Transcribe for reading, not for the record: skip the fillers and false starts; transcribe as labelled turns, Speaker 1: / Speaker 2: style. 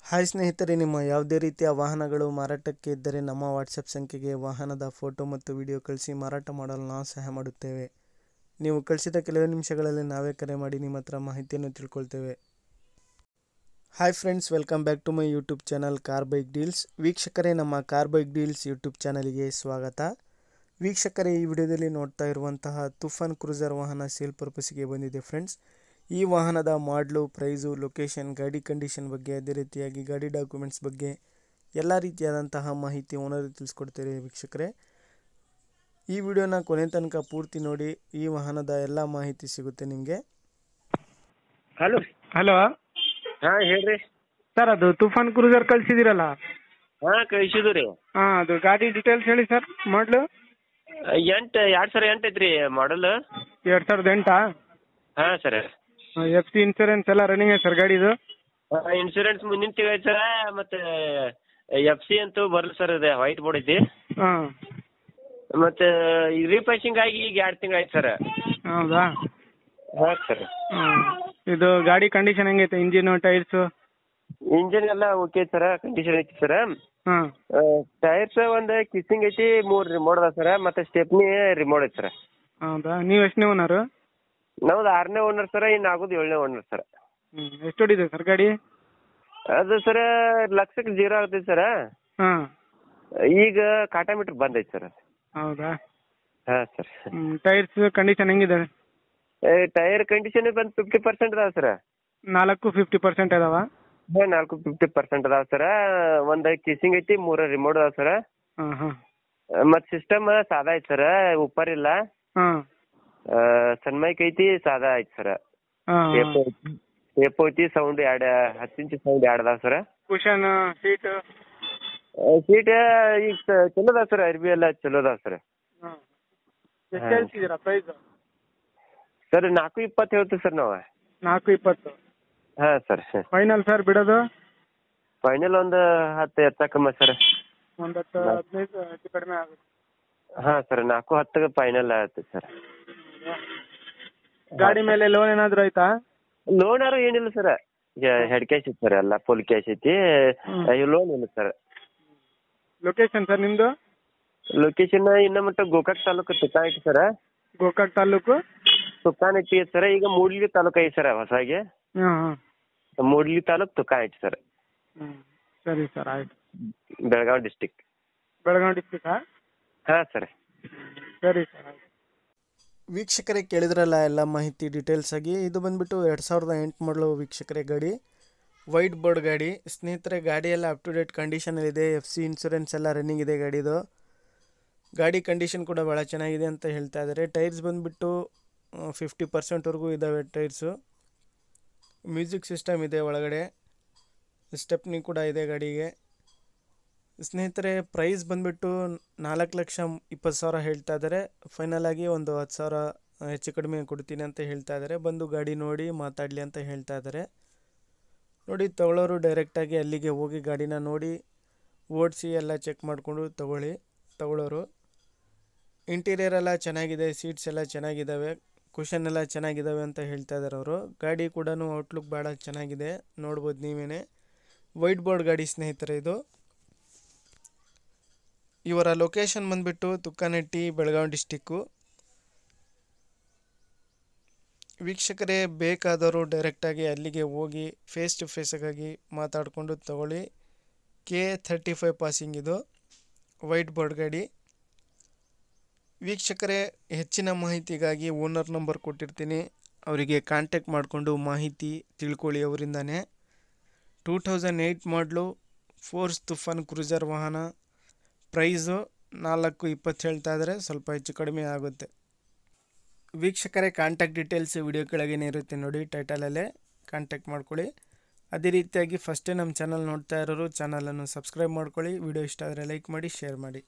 Speaker 1: Hi ಸ್ನೇಹಿತರೆ, ನಿಮ್ಮ ಯಾವುದೇ ರೀತಿಯ ವಾಹನಗಳು ಮಾರಾಟಕ್ಕೆ ಇದ್ದರೆ ನಮ್ಮ ವಾಟ್ಸಪ್ ಸಂಖ್ಯೆಗೆ ವಾಹನದ ಫೋಟೋ ಮತ್ತು ವಿಡಿಯೋ ಕಳಿಸಿ ಮಾರಾಟ ಮಾಡಲು ನಾವು ಸಹಾಯ ಮಾಡುತ್ತೇವೆ. ನೀವು ಕಳಿಸಿದ ಕೆಲವೇ ನಿಮಿಷಗಳಲ್ಲಿ ನಾವೇ ಕರೆ ಮಾಡಿ ನಿಮ್ಮ ಹತ್ರ ಮಾಹಿತಿಯನ್ನು ತಿಳ್ಕೊಳ್ತೇವೆ. Hi friends, welcome back to my YouTube channel car bike deals. ವೀಕ್ಷಕರೇ, ನಮ್ಮ ಕಾರ್ ಬೈಕ್ ಡೀಲ್ಸ್ ಯೂಟ್ಯೂಬ್ ಚಾನಲ್ಗೆ ಸ್ವಾಗತ. ವೀಕ್ಷಕರೇ, ಈ ವಿಡಿಯೋದಲ್ಲಿ ನೋಡ್ತಾ ಇರುವಂತಹ ತುಫಾನ್ ಕ್ರೂಸರ್ ವಾಹನ ಸೇಲ್ ಪರ್ಪಸ್ಗೆ ಬಂದಿದೆ ಫ್ರೆಂಡ್ಸ್. ಈ ವಾಹನದ ಮಾಡಲು, ಪ್ರೈಸು, ಲೊಕೇಶನ್, ಗಾಡಿ ಕಂಡೀಷನ್ ಬಗ್ಗೆ, ಅದೇ ರೀತಿಯಾಗಿ ಗಾಡಿ ಡಾಕ್ಯುಮೆಂಟ್ಸ್ ಬಗ್ಗೆ ಎಲ್ಲ ರೀತಿಯಾದಂತಹ ಮಾಹಿತಿ ಓನರ್ ತಿಳಿಸ್ಕೊಡ್ತಾರೆ ವೀಕ್ಷಕರೇ. ಈ ವಿಡಿಯೋನ ಕೊನೆ ತನಕ ಪೂರ್ತಿ ನೋಡಿ, ಈ ವಾಹನದ ಎಲ್ಲ ಮಾಹಿತಿ ಸಿಗುತ್ತೆ ನಿಮಗೆ.
Speaker 2: ಹಲೋ
Speaker 3: ಹಲೋ
Speaker 2: ಹಾಂ ಹೇಳ್ರಿ
Speaker 3: ಸರ್, ಅದು ತುಫಾನ್ ಕ್ರೂಸರ್ ಕಳಿಸಿದಿರಲ್ಲ?
Speaker 2: ಹಾಂ ಕಳಿಸಿದ್ದು ರೀ.
Speaker 3: ಹಾಂ, ಅದು ಗಾಡಿ ಡೀಟೇಲ್ಸ್ ಹೇಳಿ ಸರ್. ಮಾಡಲು
Speaker 2: 2008 ಐತ್ರಿ ಮಾಡಲ್.
Speaker 3: 2008?
Speaker 2: ಹಾಂ ಸರ್.
Speaker 3: FC ಇನ್ಸೂರೆನ್ಸ್ ಎಲ್ಲ ರನ್ನಿಂಗ್ ಐತೆ ಸರ್ ಗಾಡಿದು?
Speaker 2: ಇನ್ಶೂರೆನ್ಸ್ ಮುಂದಿನ ತಿಂಗಳು ಐತೆ ಸರ್. ಮತ್ತು FC ಅಂತೂ ಬರಲ್ಲ ಸರ್, ಇದೆ ವೈಟ್ ಬೋರ್ಡ್ ಐತಿ.
Speaker 3: ಹಾಂ,
Speaker 2: ಮತ್ತು ರೀಪೇಷಿಂಗ್ ಆಗಿ ಈಗ 2 ತಿಂಗಳು ಆಯ್ತು ಸರ್.
Speaker 3: ಹೌದಾ?
Speaker 2: ಹಾಂ ಸರ್.
Speaker 3: ಇದು ಗಾಡಿ ಕಂಡೀಷನ್ ಹೆಂಗೈತೆ? Engine, tyres?
Speaker 2: ಇಂಜಿನ್ ಎಲ್ಲ ಓಕೆ ಸರ್, ಕಂಡೀಷನ್ ಐತಿ ಸರ್.
Speaker 3: ಹಾಂ,
Speaker 2: ಟೈರ್ಸ್ ಒಂದು ಕಿಸ್ಸಿಂಗ್ ಐತಿ, 3 ರಿಮೋಟ್ ಅದ ಸರ್. ಮತ್ತು ಸ್ಟೆಪ್ನಿ ರಿಮೋಟ್ ಐತಿ ಸರ್.
Speaker 3: ಹೌದಾ? ನೀವು ಎಷ್ಟನೇ ಓನರು?
Speaker 2: ನಮ್ದು 6ನೇ ಓನರ್ ಸರ್, ಇನ್ನು ಆಗೋದು 7ನೇ ಓನರ್ ಸರ್.
Speaker 3: ಎಷ್ಟು ಹೊಡಿದೆ ಸರ್ ಗಾಡಿ?
Speaker 2: ಅದು ಸರ್ ಲಕ್ಷಕ್ಕೆ 0 ಆಗ್ತೈತಿ ಸರ್.
Speaker 3: ಹಾಂ,
Speaker 2: ಈಗ ಕಾಟಾ ಮೀಟ್ರ್ ಬಂದೈತೆ ಸರ್.
Speaker 3: ಹೌದಾ?
Speaker 2: ಹಾಂ ಸರ್.
Speaker 3: ಟೈರ್ಸ್ ಕಂಡೀಷನ್ ಹೆಂಗಿದೆ?
Speaker 2: ಟೈರ್ ಕಂಡೀಷನ್ ಬಂದು 50% ಅದಾವ ಸರ್.
Speaker 3: 50% ಅದಾವ?
Speaker 2: ಹಾಂ, 50% ಅದಾವ ಸರ್. ಒಂದು ಕಿಸಿಂಗ್ ಐತಿ, 3 ರಿಮೋಟ್ ಅದಾವ ಸರ್.
Speaker 3: ಹಾಂ ಹಾಂ.
Speaker 2: ಮತ್ತು ಸಿಸ್ಟಮ್ ಸಾದಾ ಐತಿ ಸರ್, ಉಪ್ಪರ್ ಇಲ್ಲ.
Speaker 3: ಹಾಂ,
Speaker 2: ಸನ್ಮೈಕ್ ಐತಿ, ಸಾದಾ ಐತಿ ಸರ್.
Speaker 3: ಹಾಂ.
Speaker 2: ಟೇಪ್ ಐತಿ, ಸೌಂಡ್ 10 ಇಂಚ್ ಸೌಂಡ್ 2 ಅದಾವ ಸರ್.
Speaker 3: Cushion, seat?
Speaker 2: ಸೀಟ್ ಈಗ ಚಲೋ ಅದಾವ ಸರ್, ಅರ್ಬಿ ಎಲ್ಲ ಚಲೋ ಅದಾವ ಸರ್.
Speaker 3: ಹಾಂ. ಎಷ್ಟು ಹೇಳ್ತಿದ್ದೀರಾ ಪ್ರೈಸ್?
Speaker 2: ಸರ್ 420 ಹೇಳ್ತೀವಿ ಸರ್ ನಾವು.
Speaker 3: 420?
Speaker 2: ಹಾಂ ಸರ್.
Speaker 3: ಫೈನಲ್ ಸರ್ ಬಿಡೋದು?
Speaker 2: ಫೈನಲ್ ಒಂದು 10 ಎತ್ತಕಮ್ಮ ಸರ್.
Speaker 3: ಒಂದು 10-15 ಹೆಚ್ಚು ಕಡಿಮೆ ಆಗುತ್ತೆ.
Speaker 2: ಹಾಂ ಸರ್, 410 ಫೈನಲ್ ಆಗುತ್ತೆ ಸರ್.
Speaker 3: ಗಾಡಿ ಮೇಲೆ ಲೋನ್ ಏನಾದ್ರು ಆಯ್ತಾ?
Speaker 2: ಲೋನ್ ಯಾರು ಏನಿಲ್ಲ ಸರ್, ಹೆಡ್ ಕ್ಯಾಶ್ ಐತಿ ಸರ್, ಎಲ್ಲ ಫುಲ್ ಕ್ಯಾಶ್ ಐತಿ. ಲೋನ್ ಇಲ್ಲ ಸರ್.
Speaker 3: ಲೊಕೇಶನ್ ಸರ್ ನಿಮ್ದು?
Speaker 2: ಲೊಕೇಶನ್ ಇನ್ನ ಮಟ್ಟ ಗೋಕಾಕ್ ತಾಲೂಕು ತುಕಾನ್ ಐತಿ ಸರ್.
Speaker 3: ಗೋಕಾಕ್ ತಾಲೂಕು
Speaker 2: ತುಕಾನ್ ಐತಿ ಸರ್. ಈಗ ಮೂಡ್ಲಿ ತಾಲೂಕು ಐತಿ ಸರ್ ಹೊಸಾಗಿ.
Speaker 3: ಹಾಂ ಹಾಂ.
Speaker 2: ಮೂಡ್ಲಿ ತಾಲೂಕು ತುಕಾನ್ ಐತಿ ಸರ್.
Speaker 3: ಸರಿ ಸರ್, ಆಯ್ತು.
Speaker 2: ಬೆಳಗಾವಿ ಡಿಸ್ಟಿಕ್.
Speaker 3: ಬೆಳಗಾವಿ ಡಿಸ್ಟಿಕ್ಕಾ?
Speaker 2: ಹಾಂ ಸರ್.
Speaker 3: ಸರಿ ಸರ್, ಆಯ್ತು.
Speaker 1: ವೀಕ್ಷಕರೇ, ಕೇಳಿದ್ರಲ್ಲ ಎಲ್ಲ ಮಾಹಿತಿ ಡೀಟೇಲ್ಸ್ ಆಗಿ. ಇದು ಬಂದುಬಿಟ್ಟು 2008 ಮಾಡಲು ವೀಕ್ಷಕರೇ ಗಾಡಿ, ವೈಟ್ ಬೋರ್ಡ್ ಗಾಡಿ. ಸ್ನೇಹಿತರೆ, ಗಾಡಿ ಎಲ್ಲ ಅಪ್ ಟು ಡೇಟ್ ಕಂಡೀಷನಲ್ಲಿದೆ. FC ಇನ್ಸೂರೆನ್ಸ್ ಎಲ್ಲ ರನ್ನಿಂಗ್ ಇದೆ ಗಾಡಿದು. ಗಾಡಿ ಕಂಡೀಷನ್ ಕೂಡ ಭಾಳ ಚೆನ್ನಾಗಿದೆ ಅಂತ ಹೇಳ್ತಾ ಇದ್ದಾರೆ. ಟೈರ್ಸ್ ಬಂದುಬಿಟ್ಟು 50%ವರೆಗೂ ಇದ್ದಾವೆ ಟೈರ್ಸು. ಮ್ಯೂಸಿಕ್ ಸಿಸ್ಟಮ್ ಇದೆ ಒಳಗಡೆ, ಸ್ಟೆಪ್ನಿ ಕೂಡ ಇದೆ ಗಾಡಿಗೆ. ಸ್ನೇಹಿತರೆ, ಪ್ರೈಸ್ ಬಂದುಬಿಟ್ಟು 4,20,000 ಹೇಳ್ತಾ ಇದ್ದಾರೆ. ಫೈನಲ್ ಆಗಿ ಒಂದು 10,000 ಹೆಚ್ಚು ಕಡಿಮೆ ಕೊಡ್ತೀನಿ ಅಂತ ಹೇಳ್ತಾ ಇದ್ದಾರೆ. ಬಂದು ಗಾಡಿ ನೋಡಿ ಮಾತಾಡಲಿ ಅಂತ ಹೇಳ್ತಾ ಇದ್ದಾರೆ. ನೋಡಿ, ತಗೊಳ್ಳೋರು ಡೈರೆಕ್ಟಾಗಿ ಅಲ್ಲಿಗೆ ಹೋಗಿ ಗಾಡಿನ ನೋಡಿ ಓಡಿಸಿ ಎಲ್ಲ ಚೆಕ್ ಮಾಡಿಕೊಂಡು ತಗೊಳ್ಳೋರು. ಇಂಟೀರಿಯರ್ ಎಲ್ಲ ಚೆನ್ನಾಗಿದೆ, ಸೀಟ್ಸ್ ಎಲ್ಲ ಚೆನ್ನಾಗಿದ್ದಾವೆ, ಕುಷನ್ ಎಲ್ಲ ಚೆನ್ನಾಗಿದ್ದಾವೆ ಅಂತ ಹೇಳ್ತಾ ಇದ್ದಾರೆ ಅವರು. ಗಾಡಿ ಕೂಡ ಔಟ್ಲುಕ್ ಭಾಳ ಚೆನ್ನಾಗಿದೆ, ನೋಡ್ಬೋದು ನೀವೇ. ವೈಟ್ ಬೋರ್ಡ್ ಗಾಡಿ ಸ್ನೇಹಿತರೆ ಇದು. ಇವರ ಲೊಕೇಶನ್ ಬಂದುಬಿಟ್ಟು ತುಕ್ಕನಟ್ಟಿ, ಬೆಳಗಾವಿ ಡಿಸ್ಟಿಕ್ಕು. ವೀಕ್ಷಕರೇ, ಬೇಕಾದವರು ಡೈರೆಕ್ಟಾಗಿ ಅಲ್ಲಿಗೆ ಹೋಗಿ ಫೇಸ್ ಟು ಫೇಸಾಗಿ ಮಾತಾಡಿಕೊಂಡು ತಗೊಳ್ಳಿ. K35 ಪಾಸಿಂಗ್ ಇದು, ವೈಟ್ ಬೋರ್ಡ್ ಗಾಡಿ. ವೀಕ್ಷಕರೇ, ಹೆಚ್ಚಿನ ಮಾಹಿತಿಗಾಗಿ ಓನರ್ ನಂಬರ್ ಕೊಟ್ಟಿರ್ತೀನಿ, ಅವರಿಗೆ ಕಾಂಟ್ಯಾಕ್ಟ್ ಮಾಡಿಕೊಂಡು ಮಾಹಿತಿ ತಿಳ್ಕೊಳ್ಳಿ ಅವರಿಂದಾನೇ. 2008 ಮಾಡಲು ಫೋರ್ಸ್ ತುಫಾನ್ ಕ್ರೂಸರ್ ವಾಹನ. ಪ್ರೈಸು 420 ಹೇಳ್ತಾ ಇದ್ದಾರೆ, ಸ್ವಲ್ಪ ಹೆಚ್ಚು ಕಡಿಮೆ ಆಗುತ್ತೆ. ವೀಕ್ಷಕರೇ, ಕಾಂಟ್ಯಾಕ್ಟ್ ಡೀಟೇಲ್ಸ್ ವಿಡಿಯೋ ಕೆಳಗೇನೆ ಇರುತ್ತೆ ನೋಡಿ, ಟೈಟಲಲ್ಲೇ ಕಾಂಟ್ಯಾಕ್ಟ್ ಮಾಡ್ಕೊಳ್ಳಿ. ಅದೇ ರೀತಿಯಾಗಿ ಫಸ್ಟೇ ನಮ್ಮ ಚಾನಲ್ ನೋಡ್ತಾ ಇರೋರು ಚಾನಲನ್ನು ಸಬ್ಸ್ಕ್ರೈಬ್ ಮಾಡ್ಕೊಳ್ಳಿ. ವಿಡಿಯೋ ಇಷ್ಟ ಆದರೆ ಲೈಕ್ ಮಾಡಿ, ಶೇರ್ ಮಾಡಿ.